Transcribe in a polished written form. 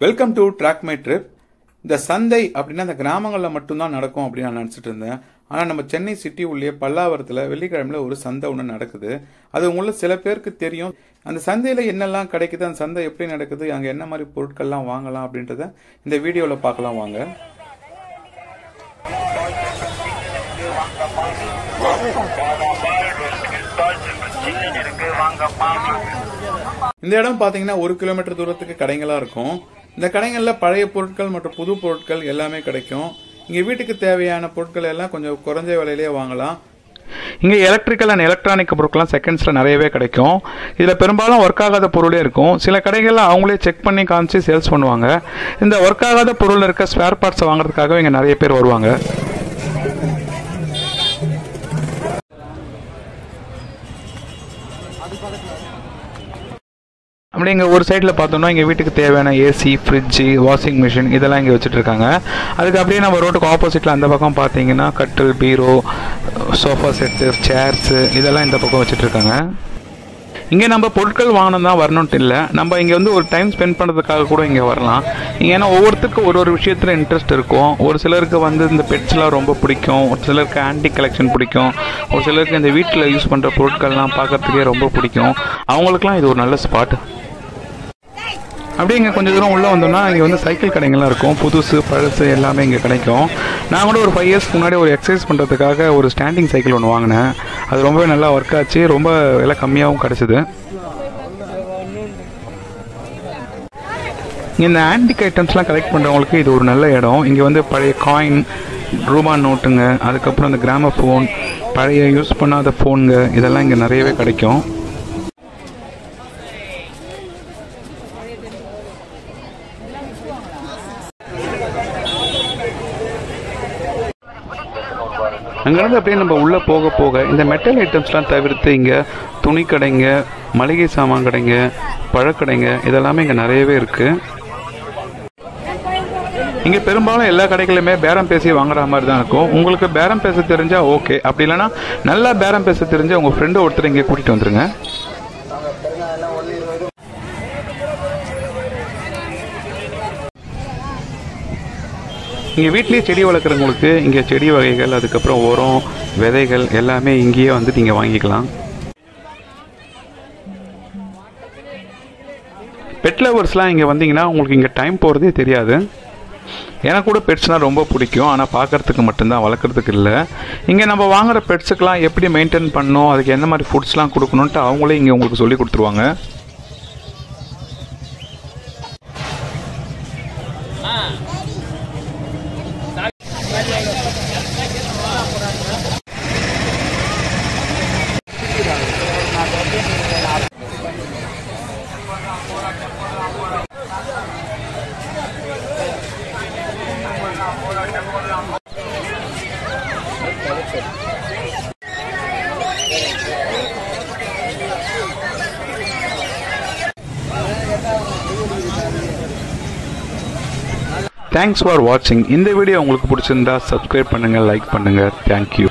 Welcome to track my trip. இந்த சந்தை அப்படின்னா அந்த கிராமங்களில் மட்டும்தான் நடக்கும் அப்படின்னு நான் நினச்சிட்டு இருந்தேன். ஆனால் நம்ம சென்னை சிட்டி உள்ளே பல்லாவரத்தில் வெள்ளிக்கிழமையில் ஒரு சந்தை ஒன்று நடக்குது. அது உங்களுக்கு சில பேருக்கு தெரியும். அந்த சந்தையில் என்னெல்லாம் கிடைக்குது, அந்த சந்தை எப்படி நடக்குது, அங்கே என்ன மாதிரி பொருட்கள்லாம் வாங்கலாம் அப்படின்றத இந்த வீடியோவில் பார்க்கலாம் வாங்க. இந்த இடம் பார்த்தீங்கன்னா 1 கிலோமீட்டர் தூரத்துக்கு கடைகளா இருக்கும். இந்த கடைகளில் பழைய பொருட்கள் மற்றும் புது பொருட்கள் எல்லாமே கிடைக்கும். இங்கே வீட்டுக்கு தேவையான பொருட்கள் எல்லாம் கொஞ்சம் குறைஞ்ச விலையிலேயே வாங்கலாம். இங்கே எலக்ட்ரிக்கல் அண்ட் எலக்ட்ரானிக் பொருட்கள்லாம் செகண்ட்ஸில் நிறையவே கிடைக்கும். இதில் பெரும்பாலும் ஒர்க் ஆகாத பொருளே இருக்கும். சில கடைகளில் அவங்களே செக் பண்ணி காமிச்சு சேல்ஸ் பண்ணுவாங்க. இந்த ஒர்க் ஆகாத பொருள் இருக்க ஸ்பேர் பார்ட்ஸை வாங்குறதுக்காக இங்கே நிறைய பேர் வருவாங்க. அப்படி இங்கே ஒரு சைடில் பார்த்தோம்னா இங்கே வீட்டுக்கு தேவையான ஏசி, ஃப்ரிட்ஜு, வாஷிங் மிஷின் இதெல்லாம் இங்கே வச்சுட்ருக்காங்க. அதுக்கு அப்படியே நம்ம ரோட்டுக்கு ஆப்போசிட்டில் அந்த பக்கம் பார்த்தீங்கன்னா கட்டில், பீரோ, சோஃபா செட்டு, சேர்ஸு இதெல்லாம் இந்த பக்கம் வச்சுட்ருக்காங்க. இங்கே நம்ம பொருட்கள் வாங்கணும் தான் வரணுன்ட்டு இல்லை, நம்ம இங்கே வந்து ஒரு டைம் ஸ்பெண்ட் பண்ணுறதுக்காக கூட இங்கே வரலாம். ஏன்னா ஒவ்வொருத்தருக்கும் ஒரு விஷயத்தில் இன்ட்ரெஸ்ட் இருக்கும். ஒரு சிலருக்கு வந்து இந்த பெட்ஸ்லாம் ரொம்ப பிடிக்கும், ஒரு சிலருக்கு ஆன்டிக் கலெக்ஷன் பிடிக்கும், ஒரு சிலருக்கு இந்த வீட்டில் யூஸ் பண்ணுற பொருட்கள்லாம் பார்க்குறதுக்கே ரொம்ப பிடிக்கும். அவங்களுக்குலாம் இது ஒரு நல்ல ஸ்பாட். அப்படியே இங்கே கொஞ்சம் தூரம் உள்ளே வந்தோம்னா இங்கே வந்து சைக்கிள் கடைங்கள்லாம் இருக்கும். புதுசு பழசு எல்லாமே இங்கே கிடைக்கும். நான் கூட ஒரு 5 இயர்ஸ்க்கு முன்னாடி ஒரு எக்ஸசைஸ் பண்ணுறதுக்காக ஒரு ஸ்டாண்டிங் சைக்கிள் ஒன்று வாங்கினேன். அது ரொம்பவே நல்லா ஒர்க் ஆச்சு, ரொம்ப விலை கம்மியாகவும் கிடச்சிது. இந்த ஆன்டிக் ஐட்டம்ஸ்லாம் கலெக்ட் பண்ணுறவங்களுக்கு இது ஒரு நல்ல இடம். இங்கே வந்து பழைய காயின், ரூபா நோட்டுங்க, அதுக்கப்புறம் இந்த கிராம ஃபோன், பழைய யூஸ் பண்ணாத ஃபோனுங்க இதெல்லாம் இங்கே நிறையவே கிடைக்கும். அங்கேருந்து அப்படியே நம்ம உள்ளே போக போக இந்த மெட்டல் ஐட்டம்ஸ்லாம் தவிர்த்து இங்கே துணி கடைங்க, மளிகை சாமான் கடைங்க, பழக்கடைங்க இதெல்லாமே இங்கே நிறையவே இருக்குது. இங்கே பெரும்பாலும் எல்லா கடைகளுமே பேரம் பேசி வாங்குற மாதிரி தான் இருக்கும். உங்களுக்கு பேரம் பேச தெரிஞ்சால் ஓகே, அப்படி இல்லைன்னா நல்லா பேரம் பேச தெரிஞ்சால் உங்கள் ஃப்ரெண்டு ஒருத்தர் இங்கே கூட்டிகிட்டு வந்துடுங்க. இங்கே வீட்லேயே செடி வளர்க்குறவங்களுக்கு இங்கே செடி வகைகள், அதுக்கப்புறம் உரம், விதைகள் எல்லாமே இங்கேயே வந்து நீங்கள் வாங்கிக்கலாம். பெட் லவர்ஸ்லாம் இங்கே வந்தீங்கன்னா உங்களுக்கு இங்கே டைம் போகிறதே தெரியாது. எனக்கு கூட பெட்ஸ்னால் ரொம்ப பிடிக்கும், ஆனால் பார்க்குறதுக்கு மட்டும்தான், வளர்க்குறதுக்கு இல்லை. இங்கே நம்ம வாங்குகிற பெட்ஸுக்கெலாம் எப்படி மெயின்டைன் பண்ணணும், அதுக்கு எந்த மாதிரி ஃபுட்ஸ்லாம் கொடுக்கணுன்ட்டு அவங்களே இங்கே உங்களுக்கு சொல்லி கொடுத்துருவாங்க. தேங்க்ஸ் ஃபார் வாட்சிங். இந்த வீடியோ உங்களுக்கு பிடிச்சிருந்தா சப்ஸ்கிரைப் பண்ணுங்கள், லைக் பண்ணுங்கள். தேங்க்யூ.